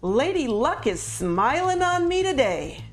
Lady Luck is smiling on me today.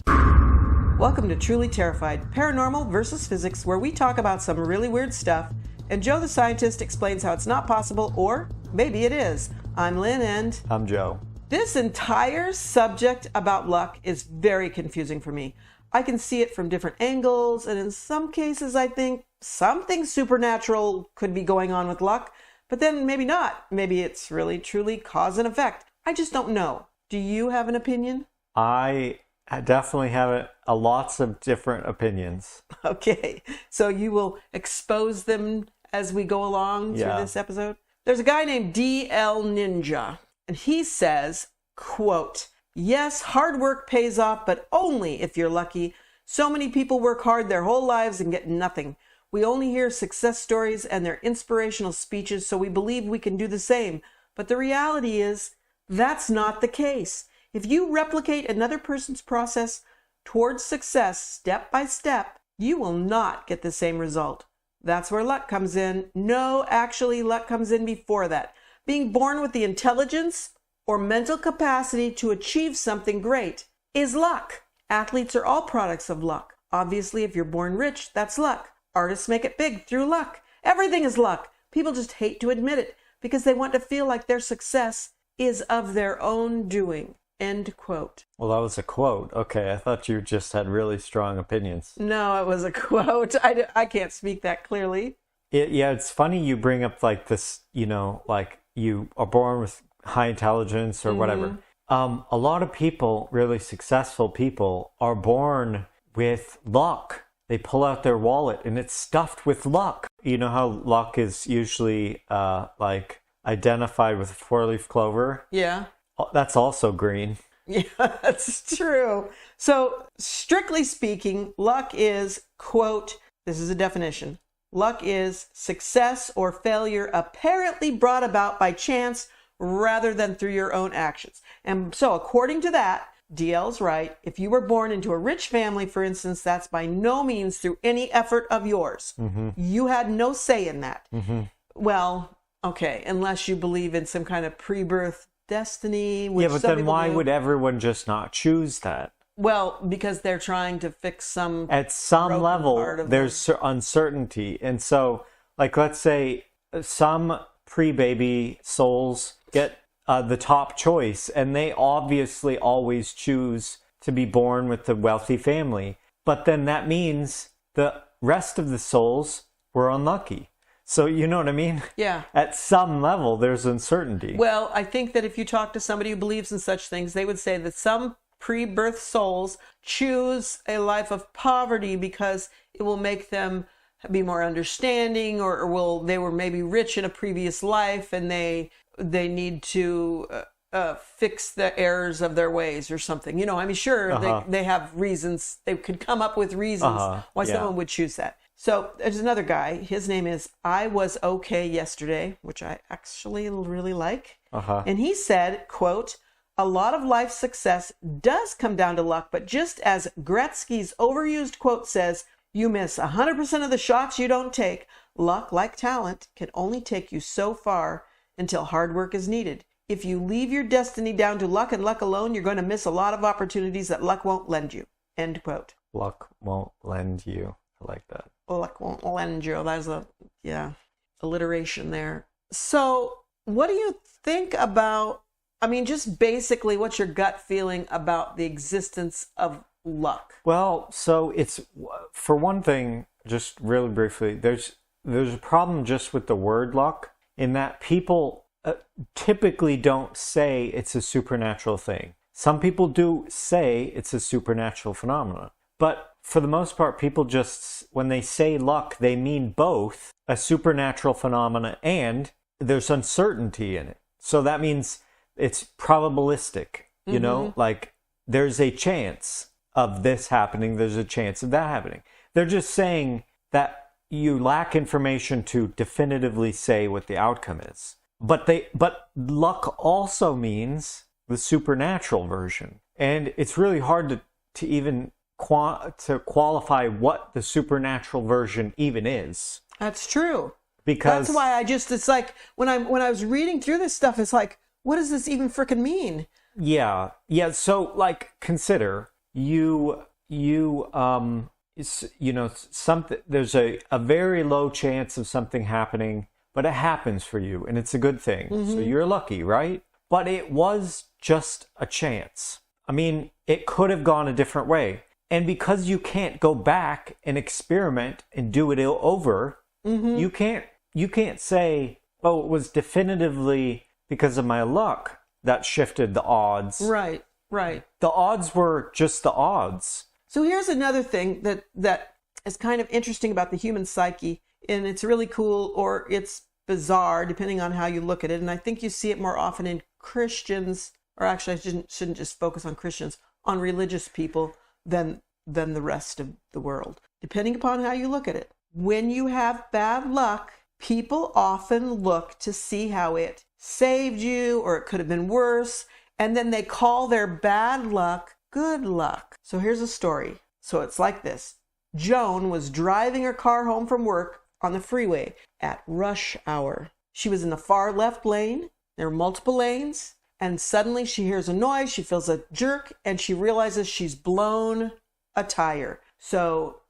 Welcome to Truly Terrified, Paranormal versus Physics, where we talk about some really weird stuff, and Joe the scientist explains how it's not possible, or maybe it is. I'm Lynn, and I'm Joe. This entire subject about luck is very confusing for me. I can see it from different angles, and in some cases I think something supernatural could be going on with luck, but then maybe not. Maybe it's really truly cause and effect. I just don't know. Do you have an opinion? I definitely have lots of different opinions. Okay, so you will expose them as we go along through this episode? There's a guy named DL Ninja, and he says, quote, "Yes, hard work pays off, but only if you're lucky. So many people work hard their whole lives and get nothing. We only hear success stories and their inspirational speeches, so we believe we can do the same. But the reality is, that's not the case. If you replicate another person's process towards success step by step, you will not get the same result. That's where luck comes in. No, actually, luck comes in before that. Being born with the intelligence or mental capacity to achieve something great is luck. Athletes are all products of luck. Obviously, if you're born rich, that's luck. Artists make it big through luck. Everything is luck. People just hate to admit it because they want to feel like their success is of their own doing." End quote. Well, that was a quote. Okay, I thought you just had really strong opinions. No, it was a quote. I can't speak that clearly. It's funny you bring up like this, like you are born with high intelligence or whatever. A lot of people, really successful people, are born with luck. They pull out their wallet and it's stuffed with luck. You know how luck is usually like identified with a four-leaf clover? Yeah. That's also green. Yeah, that's true. So, strictly speaking, luck is, quote, this is a definition, luck is success or failure apparently brought about by chance rather than through your own actions. And so, according to that, DL's right. If you were born into a rich family, for instance, that's by no means through any effort of yours. You had no say in that. Well, okay, unless you believe in some kind of pre-birth destiny. Yeah, but then why would everyone just not choose that? Well, because they're trying to fix some... At some level, there's uncertainty. And so, like, let's say some pre-baby souls get the top choice, and they obviously always choose to be born with the wealthy family. But then that means the rest of the souls were unlucky. So you know what I mean? Yeah. At some level, there's uncertainty. Well, I think that if you talk to somebody who believes in such things, they would say that some pre-birth souls choose a life of poverty because it will make them be more understanding, or they were maybe rich in a previous life and they need to fix the errors of their ways or something. Sure, they have reasons. They could come up with reasons why someone would choose that. So there's another guy. His name is I Was Okay Yesterday, which I actually really like. And he said, quote, "A lot of life success does come down to luck, but just as Gretzky's overused quote says, you miss 100% of the shots you don't take. Luck, like talent, can only take you so far until hard work is needed. If you leave your destiny down to luck and luck alone, you're going to miss a lot of opportunities that luck won't lend you." End quote. Luck won't lend you. I like that. Luck won't lend you. There's alliteration there. So what do you think about, just basically what's your gut feeling about the existence of luck? Well, so it's, for one thing, just really briefly, there's a problem just with the word luck in that people typically don't say it's a supernatural thing. Some people do say it's a supernatural phenomenon, but for the most part, people just, when they say luck, they mean both a supernatural phenomena and there's uncertainty in it. So that means it's probabilistic, like there's a chance of this happening, there's a chance of that happening. They're just saying that you lack information to definitively say what the outcome is. But luck also means the supernatural version. And it's really hard to even to qualify what the supernatural version even is. That's true. Because that's why it's like when I was reading through this stuff, it's like, what does this even frickin' mean? Yeah. So like, consider something, there's a very low chance of something happening, but it happens for you and it's a good thing. So you're lucky, right? But it was just a chance. I mean, it could have gone a different way. And because you can't go back and experiment and do it over, you can't say, oh, it was definitively because of my luck that shifted the odds. Right. The odds were just the odds. So here's another thing that is kind of interesting about the human psyche, and it's really cool or it's bizarre depending on how you look at it. And I think you see it more often in Christians, or actually I shouldn't just focus on Christians, on religious people than the rest of the world, depending upon how you look at it. When you have bad luck, people often look to see how it saved you, or it could have been worse, and then they call their bad luck good luck. So here's a story. So it's like this. Joan was driving her car home from work on the freeway at rush hour. She was in the far left lane. There were multiple lanes, and suddenly she hears a noise. She feels a jerk, and she realizes she's blown a tire. So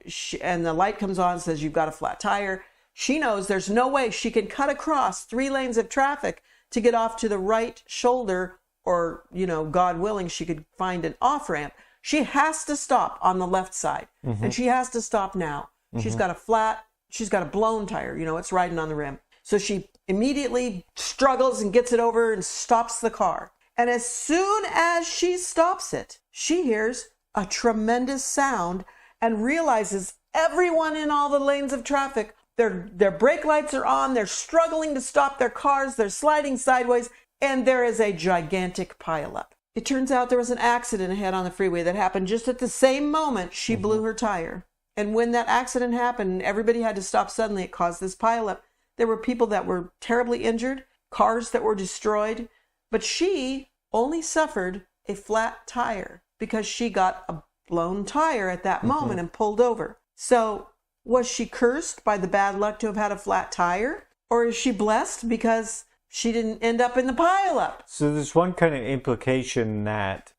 and the light comes on and says, you've got a flat tire. She knows there's no way she can cut across 3 lanes of traffic to get off to the right shoulder, or, God willing, she could find an off-ramp. She has to stop on the left side, and she has to stop now. She's got a blown tire, it's riding on the rim. So she immediately struggles and gets it over and stops the car. And as soon as she stops it, she hears a tremendous sound and realizes everyone in all the lanes of traffic, their brake lights are on, they're struggling to stop their cars, they're sliding sideways, and there is a gigantic pileup. It turns out there was an accident ahead on the freeway that happened just at the same moment she blew her tire. And when that accident happened and everybody had to stop suddenly, it caused this pileup. There were people that were terribly injured, cars that were destroyed, but she only suffered a flat tire because she got a blown tire at that moment and pulled over. So was she cursed by the bad luck to have had a flat tire? Or is she blessed because she didn't end up in the pileup? So there's one kind of implication that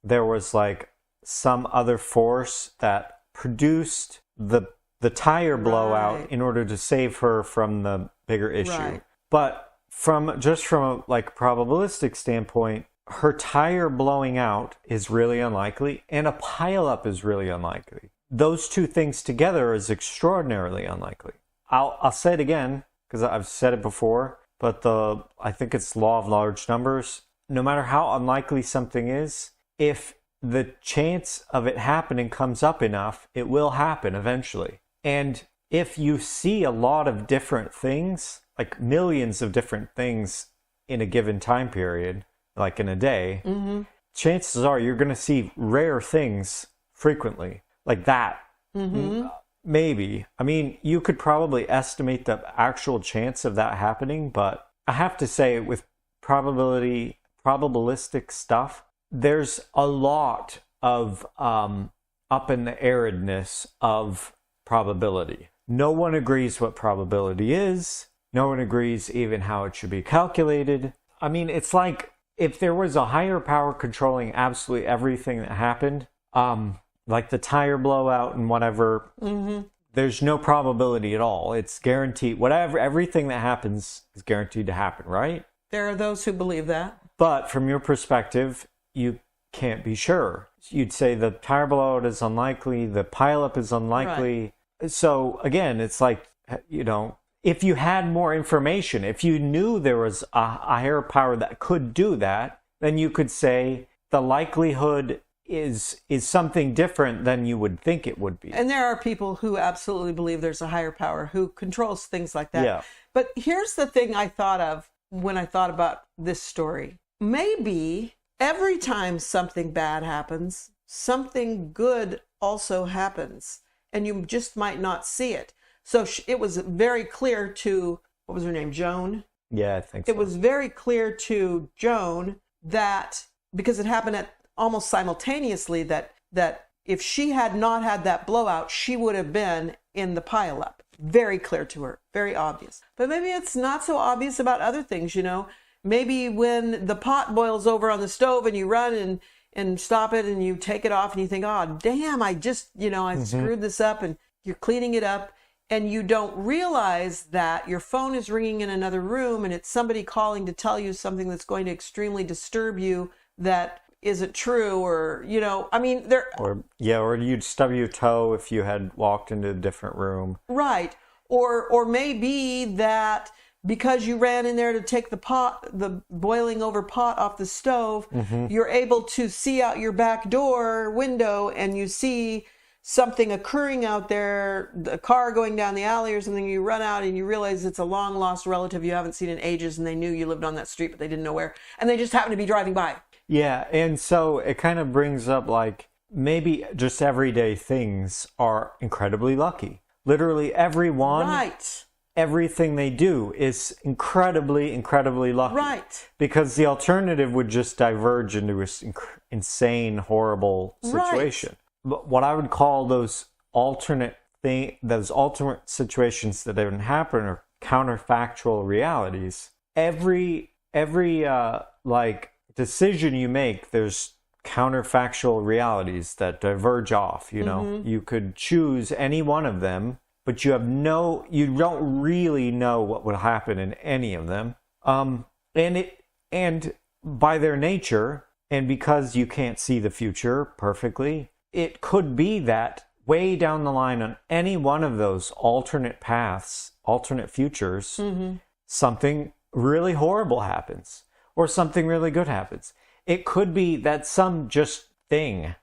there was like some other force that produced the tire blowout in order to save her from the bigger issue. Right. But from a probabilistic standpoint, her tire blowing out is really unlikely, and a pileup is really unlikely. Those two things together is extraordinarily unlikely. I'll say it again because I've said it before, but I think it's law of large numbers. No matter how unlikely something is, if the chance of it happening comes up enough, it will happen eventually. And if you see a lot of different things, like millions of different things in a given time period, like in a day, chances are you're going to see rare things frequently, like that. Maybe. I mean, you could probably estimate the actual chance of that happening, but I have to say with probabilistic stuff, there's a lot of up in the airedness of probability. No one agrees what probability is. No one agrees even how it should be calculated. I mean, it's like if there was a higher power controlling absolutely everything that happened, like the tire blowout and whatever, there's no probability at all. It's guaranteed. Everything that happens is guaranteed to happen, right? There are those who believe that. But from your perspective, you can't be sure. You'd say the tire blowout is unlikely, the pileup is unlikely. Right. So again, it's like, if you had more information, if you knew there was a higher power that could do that, then you could say the likelihood is something different than you would think it would be. And there are people who absolutely believe there's a higher power who controls things like that. Yeah. But here's the thing I thought of when I thought about this story. Maybe every time something bad happens, something good also happens, and you just might not see it. So it was very clear to, what was her name, Joan? Yeah, I think so. It was very clear to Joan that, because it happened at almost simultaneously, that if she had not had that blowout, she would have been in the pileup. Very clear to her, very obvious. But maybe it's not so obvious about other things, maybe when the pot boils over on the stove and you run and stop it and you take it off and you think, oh, damn, I just, I screwed this up, and you're cleaning it up and you don't realize that your phone is ringing in another room and it's somebody calling to tell you something that's going to extremely disturb you that isn't true, or, or you'd stub your toe if you had walked into a different room. Right. Or maybe that because you ran in there to take the boiling over pot off the stove, you're able to see out your back door window and you see something occurring out there, a car going down the alley or something. You run out and you realize it's a long lost relative you haven't seen in ages, and they knew you lived on that street, but they didn't know where, and they just happened to be driving by. Yeah, and so it kind of brings up like maybe just everyday things are incredibly lucky. Literally everyone, right, everything they do is incredibly, incredibly lucky. Right. Because the alternative would just diverge into this insane, horrible situation. Right. But what I would call those alternate situations that didn't happen are counterfactual realities. Every decision you make, there's counterfactual realities that diverge off. You could choose any one of them, but you don't really know what will happen in any of them. And by their nature, and because you can't see the future perfectly, it could be that way down the line on any one of those alternate paths, alternate futures, something really horrible happens or something really good happens. It could be that something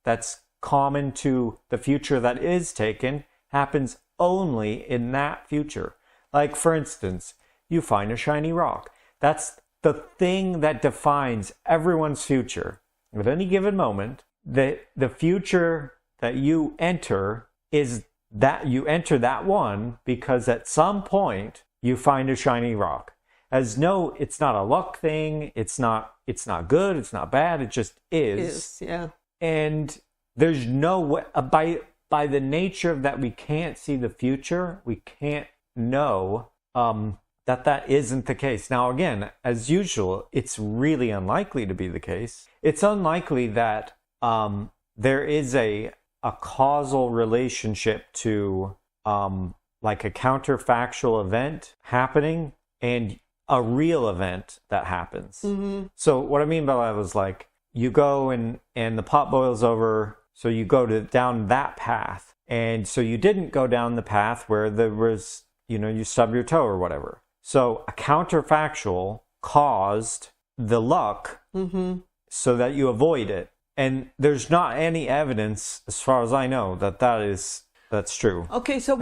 that's common to the future that is taken happens only in that future. Like, for instance, you find a shiny rock. That's the thing that defines everyone's future. At any given moment, the future that you enter is that you enter that one because at some point you find a shiny rock. It's not a luck thing. It's not good. It's not bad. It just is. Yeah. And there's no way, by the nature of that we can't see the future, we can't know that isn't the case. Now, again, as usual, it's really unlikely to be the case. It's unlikely that there is a causal relationship to like a counterfactual event happening and a real event that happens. So what I mean by that was like, you go and the pot boils over, so you go down that path. And so you didn't go down the path where there was, you stub your toe or whatever. So a counterfactual caused the luck so that you avoid it. And there's not any evidence, as far as I know, that's true. Okay, so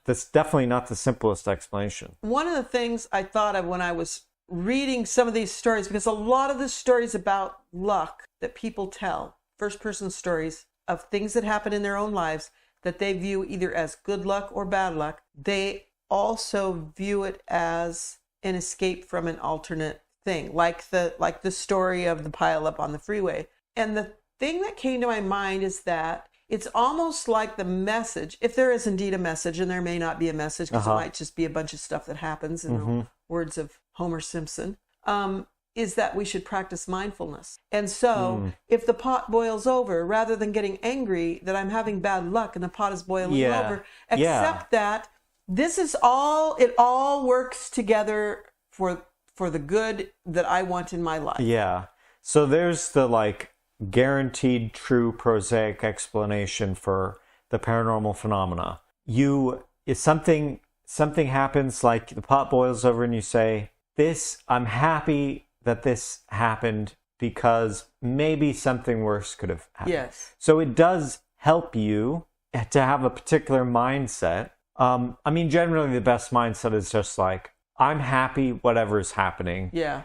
that's definitely not the simplest explanation. One of the things I thought of when I was reading some of these stories, because a lot of the stories about luck that people tell, first-person stories of things that happen in their own lives that they view either as good luck or bad luck, they also view it as an escape from an alternate thing, like the story of the pile up on the freeway. And the thing that came to my mind is that it's almost like the message, if there is indeed a message, and there may not be a message because it might just be a bunch of stuff that happens in the words of Homer Simpson, is that we should practice mindfulness. And so if the pot boils over, rather than getting angry that I'm having bad luck and the pot is boiling over, accept that this is it all works together for the good that I want in my life. Yeah. So there's the guaranteed true prosaic explanation for the paranormal phenomena. If something happens, like the pot boils over and you say, I'm happy that this happened because maybe something worse could have happened. Yes. So it does help you to have a particular mindset. Generally the best mindset is just like, I'm happy whatever's happening. Yeah.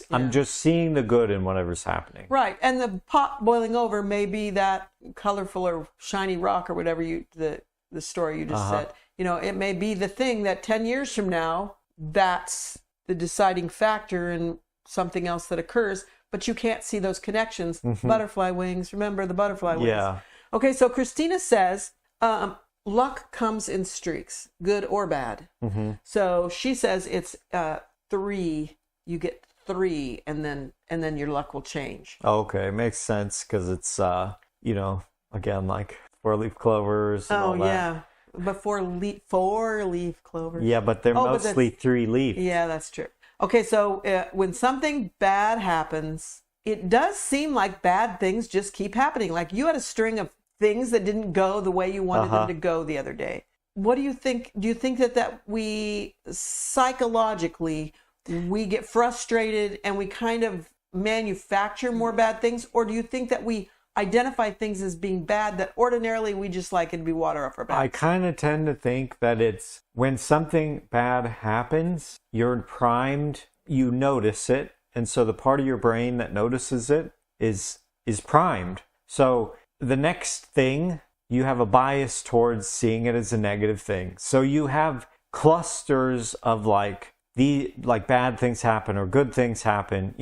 I'm just seeing the good in whatever's happening. Right. And the pot boiling over may be that colorful or shiny rock or whatever the story you just said. It may be the thing that 10 years from now, that's the deciding factor in something else that occurs, but you can't see those connections. Butterfly wings. Remember the butterfly wings. Yeah. Okay, so Christina says, luck comes in streaks, good or bad. Mm-hmm. So she says it's 3. You get 3, and then your luck will change. Okay, makes sense because it's again like 4-leaf clovers. And all that. Yeah, but 4-leaf clovers. Yeah, but they're mostly 3-leaf. Yeah, that's true. Okay, so when something bad happens, it does seem like bad things just keep happening. Like you had a string of things that didn't go the way you wanted them to go the other day. What do you think? Do you think that we psychologically, we get frustrated and we kind of manufacture more bad things? Or do you think that we identify things as being bad that ordinarily we just like it'd be water off our back? I kind of tend to think that it's when something bad happens, you're primed, you notice it. And so the part of your brain that notices it is primed. So the next thing, you have a bias towards seeing it as a negative thing. So you have clusters of like bad things happen or good things happen,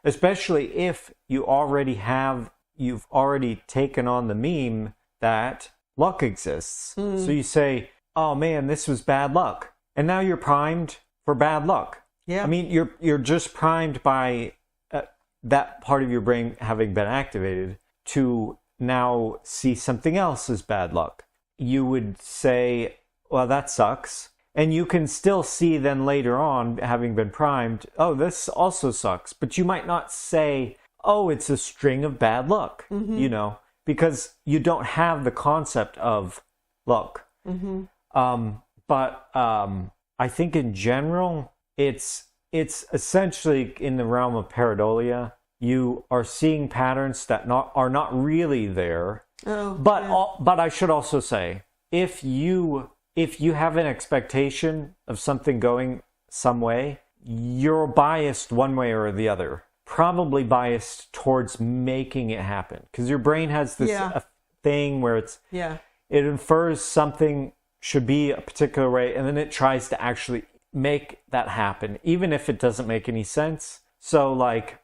especially if you've already taken on the meme that luck exists. So you say, oh man, this was bad luck. And now you're primed for bad luck. Yeah. I mean, you're just primed by that part of your brain having been activated to now see something else as bad luck. You would say, well, that sucks. And you can still see then later on, having been primed, oh, this also sucks. But you might not say, oh, it's a string of bad luck, because you don't have the concept of luck. Mm-hmm. But I think in general, it's essentially in the realm of pareidolia. You are seeing patterns that are not really there. But I should also say, if you have an expectation of something going some way, you're biased one way or the other. Probably biased towards making it happen, because your brain has this thing where it infers something should be a particular way, and then it tries to actually make that happen, even if it doesn't make any sense. So like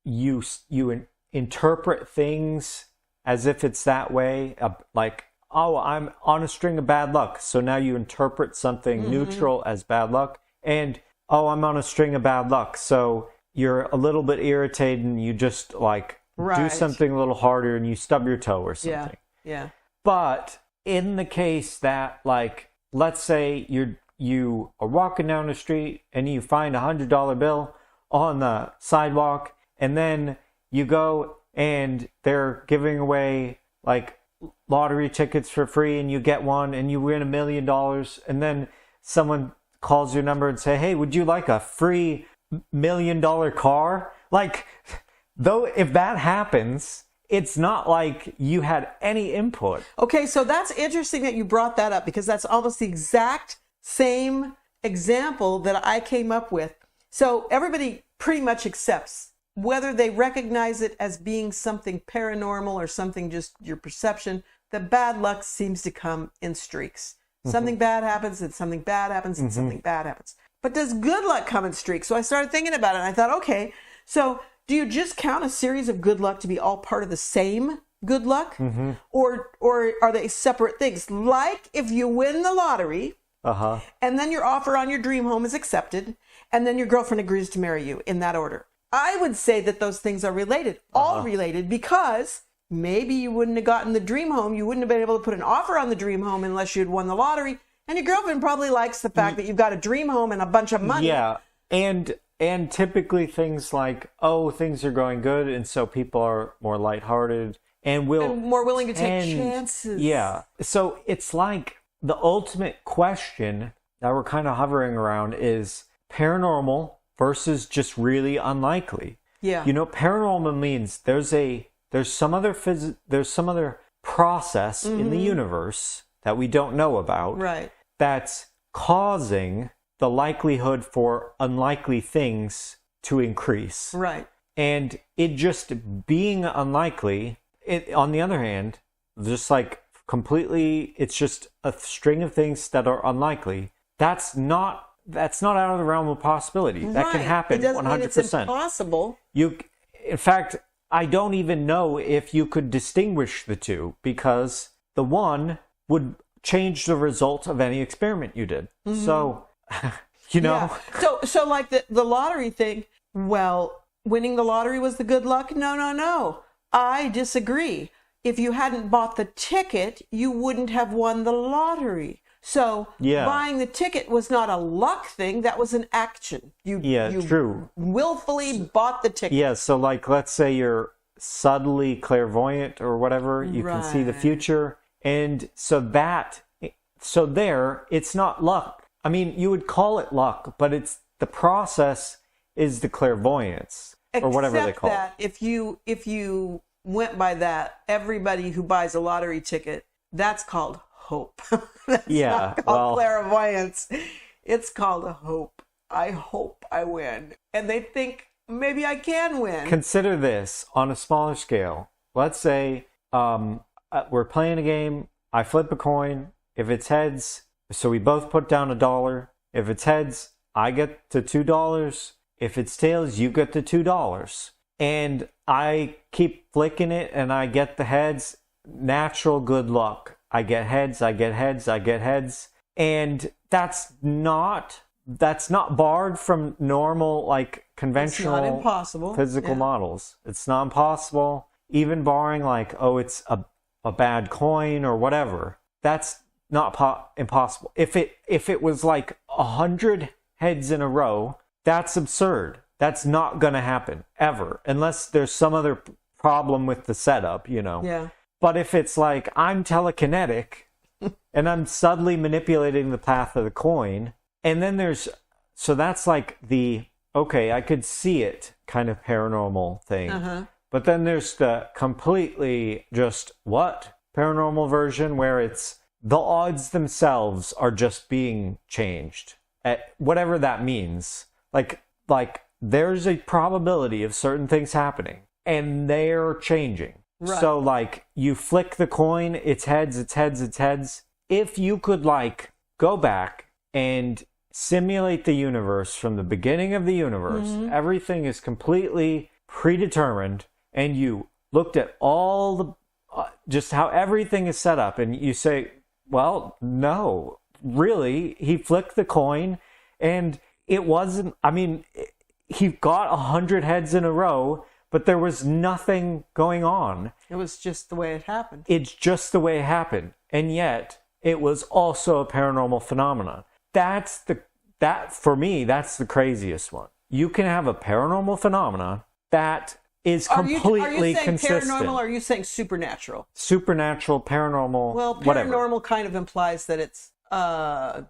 you interpret things as if it's that way, like, oh, I'm on a string of bad luck, so now you interpret something neutral as bad luck, and oh, I'm on a string of bad luck, so you're a little bit irritated and you just do something a little harder and you stub your toe or something. Yeah. But in the case that, let's say you are walking down the street and you find a $100 bill on the sidewalk, and then you go and they're giving away lottery tickets for free, and you get one and you win $1 million, and then someone calls your number and say, hey, would you like a free $1 million car? Though if that happens, it's not like you had any input. Okay, so that's interesting that you brought that up, because that's almost the exact same example that I came up with. So everybody pretty much accepts, whether they recognize it as being something paranormal or something just your perception, that bad luck seems to come in streaks. Something bad happens, and something bad happens, and something bad happens. But does good luck come in streaks? So I started thinking about it, and I thought, okay, so do you just count a series of good luck to be all part of the same good luck? Or are they separate things? Like if you win the lottery, and then your offer on your dream home is accepted, and then your girlfriend agrees to marry you, in that order. I would say that those things are related, all related, because maybe you wouldn't have gotten the dream home. You wouldn't have been able to put an offer on the dream home unless you'd won the lottery. And your girlfriend probably likes the fact that you've got a dream home and a bunch of money. Yeah. And typically things like, oh, things are going good, and so people are more lighthearted and more willing to take chances. Yeah. So it's like the ultimate question that we're kind of hovering around is paranormal versus just really unlikely. Yeah. Paranormal means there's some other process in the universe that we don't know about. Right. That's causing the likelihood for unlikely things to increase. Right. And it just being unlikely, on the other hand, just completely, it's just a string of things that are unlikely. That's not out of the realm of possibility. Right. That can happen 100%. It doesn't mean it's impossible. In fact, I don't even know if you could distinguish the two, because the one would change the result of any experiment you did. So, you know. Yeah. So like the lottery thing, well, winning the lottery was the good luck? No. I disagree. If you hadn't bought the ticket, you wouldn't have won the lottery. So buying the ticket was not a luck thing. That was an action. You true. Willfully bought the ticket. Yeah, so like, let's say you're subtly clairvoyant or whatever. You can see the future. And so there, it's not luck. I mean, you would call it luck, but it's the process is the clairvoyance or whatever they call it. If you went by that, everybody who buys a lottery ticket, that's called hope. That's not called clairvoyance. It's called hope. I hope I win. And they think maybe I can win. Consider this on a smaller scale. Let's say we're playing a game. I flip a coin. If it's heads, so we both put down $1. If it's heads, I get the $2. If it's tails, you get the $2. And I keep flicking it and I get the heads. Natural good luck. I get heads, I get heads, I get heads. And that's not barred from normal, like, conventional physical models. It's not impossible. Even barring, like, it's a bad coin or whatever. That's not impossible. If it was like 100 heads in a row, that's absurd. That's not going to happen ever, unless there's some other problem with the setup, you know. Yeah. But if it's like I'm telekinetic and I'm subtly manipulating the path of the coin, and then so that's like I could see it kind of paranormal thing. But then there's the completely just paranormal version where it's the odds themselves are just being changed, at whatever that means. Like there's a probability of certain things happening and they're changing. Right. So like you flick the coin, it's heads, it's heads, it's heads. If you could like go back and simulate the universe from the beginning of the universe, everything is completely predetermined, and you looked at all the just how everything is set up, and you say, well, no, really, he flicked the coin and it wasn't, I mean, he got 100 heads in a row, but there was nothing going on. It was just the way it happened. It's just the way it happened. And yet it was also a paranormal phenomenon. For me, that's the craziest one. You can have a paranormal phenomenon that is completely consistent. Are you saying paranormal, or are you saying supernatural? Supernatural, paranormal, well, paranormal whatever. Kind of implies that it's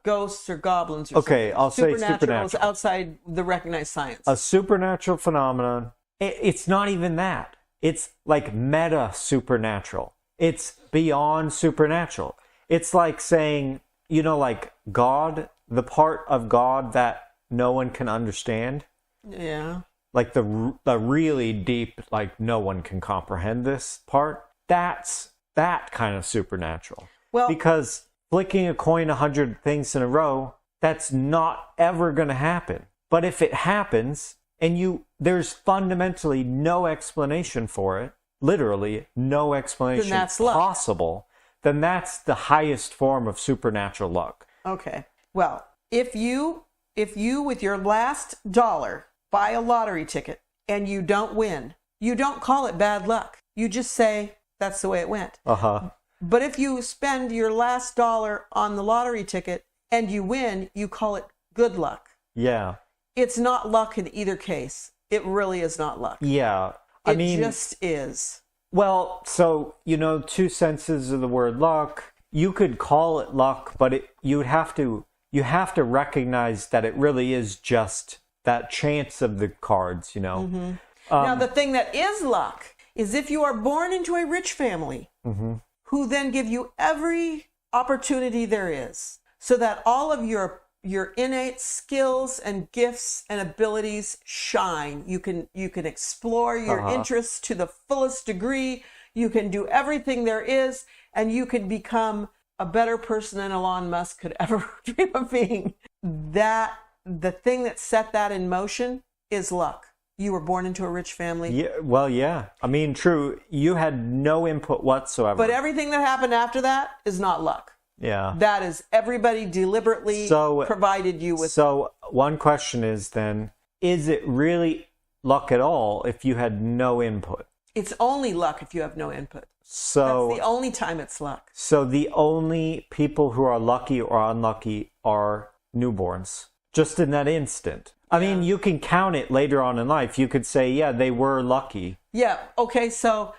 ghosts or goblins or something. I'll say supernatural. Is outside the recognized science. A supernatural phenomenon, it's not even that. It's like meta supernatural. It's beyond supernatural. It's like saying, you know, like God, the part of God that no one can understand. Yeah. Like the really deep, like no one can comprehend this part. That's that kind of supernatural. Well, because flicking a coin 100 things in a row, that's not ever going to happen. But if it happens and there's fundamentally no explanation for it, literally no explanation possible, then that's the highest form of supernatural luck. Okay. Well, if you with your last dollar buy a lottery ticket and you don't win, you don't call it bad luck. You just say that's the way it went. But if you spend your last dollar on the lottery ticket and you win, you call it good luck. Yeah. It's not luck in either case. It really is not luck. Yeah. It just is. Well, so, you know, two senses of the word luck. You could call it luck, but you have to recognize that it really is just that chance of the cards, you know. Mm-hmm. Now, the thing that is luck is if you are born into a rich family who then give you every opportunity there is, so that all of your innate skills and gifts and abilities shine. You can explore your interests to the fullest degree. You can do everything there is, and you can become a better person than Elon Musk could ever dream of being. The thing that set that in motion is luck. you were born into a rich family. Yeah, well, yeah. I mean, true. You had no input whatsoever. But everything that happened after that is not luck. Yeah. That is everybody deliberately provided you with. So one question is then, is it really luck at all if you had no input? It's only luck if you have no input. So that's the only time it's luck. So the only people who are lucky or unlucky are newborns, just in that instant. I mean, you can count it later on in life. You could say, yeah, they were lucky. Yeah. Okay. So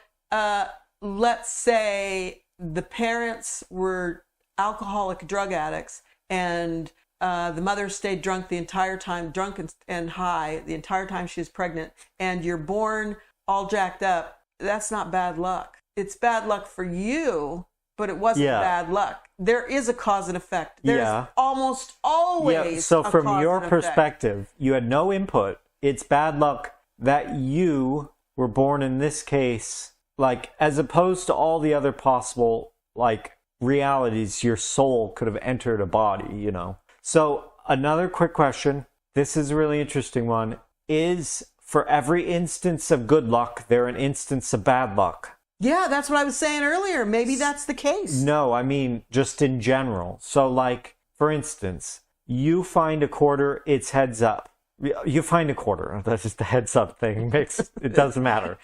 let's say the parents were alcoholic drug addicts, and the mother stayed drunk the entire time, drunk and high the entire time she was pregnant, and you're born all jacked up. That's not bad luck. It's bad luck for you, but it wasn't bad luck. There is a cause and effect. There's almost always So from your perspective, you had no input. It's bad luck that you were born in this case, like, as opposed to all the other possible, like, realities, your soul could have entered a body, you know. So another quick question. This is a really interesting one. Is for every instance of good luck, there an instance of bad luck? Yeah, that's what I was saying earlier. Maybe that's the case. No, I mean, just in general. So, like, for instance, you find a quarter, it's heads up. You find a quarter. That's just the heads up thing. It doesn't matter.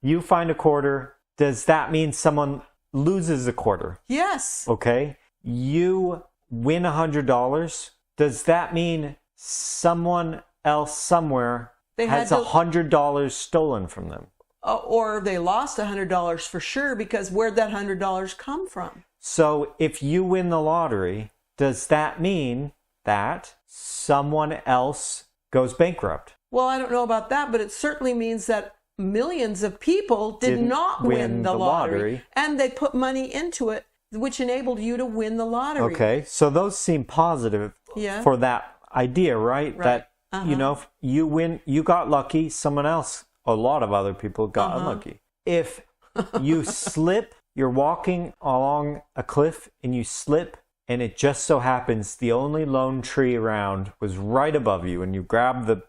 You find a quarter. Does that mean someone loses a quarter? Yes. Okay. You win $100. Does that mean someone else somewhere has $100 stolen from them? Or they lost $100 for sure, because where'd that $100 come from? So if you win the lottery, does that mean that someone else goes bankrupt? Well, I don't know about that, but it certainly means that millions of people did not win the lottery, and they put money into it, which enabled you to win the lottery. Okay, so those seem positive for that idea, right? That, you know, you win, you got lucky, someone else, a lot of other people got unlucky. If you slip, you're walking along a cliff and you slip, and it just so happens the only lone tree around was right above you, and you grab the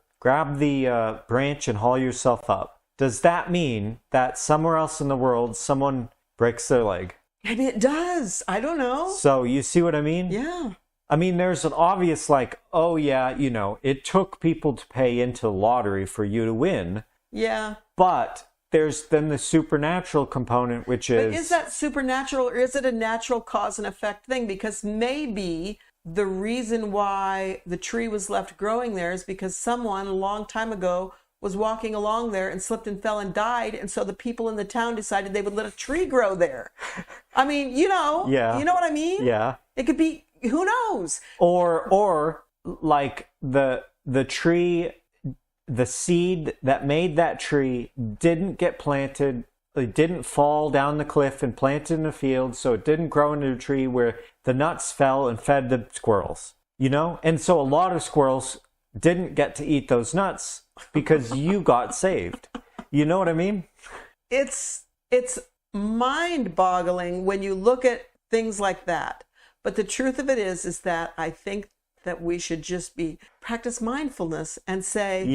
branch and haul yourself up. Does that mean that somewhere else in the world someone breaks their leg? Maybe it does. I don't know. So you see what I mean? Yeah. I mean, there's an obvious, like, oh yeah, you know, it took people to pay into the lottery for you to win. Yeah. But there's then the supernatural component, which is... But is that supernatural, or is it a natural cause and effect thing? Because maybe the reason why the tree was left growing there is because someone a long time ago was walking along there and slipped and fell and died, and so the people in the town decided they would let a tree grow there. I mean, you know, you know what I mean? Yeah. It could be, who knows? Or like the tree, the seed that made that tree didn't get planted, it didn't fall down the cliff and planted in the field, so it didn't grow into a tree where the nuts fell and fed the squirrels, you know? And so a lot of squirrels didn't get to eat those nuts because you got saved. You know what I mean? It's mind-boggling when you look at things like that. But the truth of it is that I think that we should just practice mindfulness and say,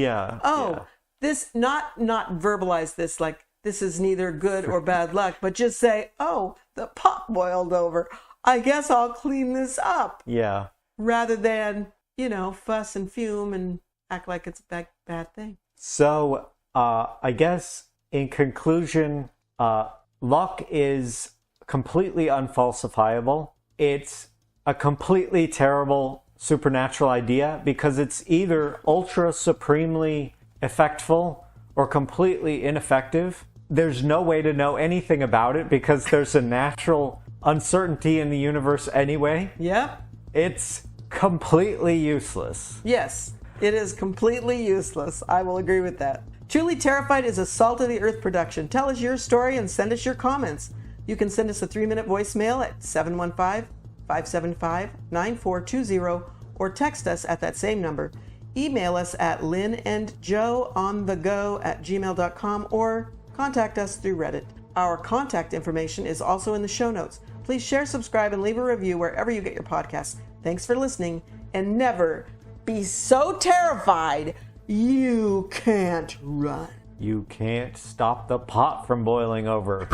this, not verbalize this like this is neither good or bad luck, but just say, oh, the pot boiled over. I guess I'll clean this up. Yeah. Rather than, you know, fuss and fume and act like it's a bad thing. So, I guess in conclusion, luck is completely unfalsifiable. It's a completely terrible supernatural idea because it's either ultra supremely effectful or completely ineffective. There's no way to know anything about it because there's a natural uncertainty in the universe anyway. Yeah. It's completely useless. Yes, it is completely useless. I will agree with that. Truly Terrified is a Salt of the Earth production. Tell us your story and send us your comments. You can send us a 3-minute voicemail at 715-575-9420 or text us at that same number. Email us at lynnandjoeonthego@gmail.com or contact us through Reddit. Our contact information is also in the show notes. Please share, subscribe, and leave a review wherever you get your podcasts. Thanks for listening, and never be so terrified You can't run. You can't stop the pot from boiling over.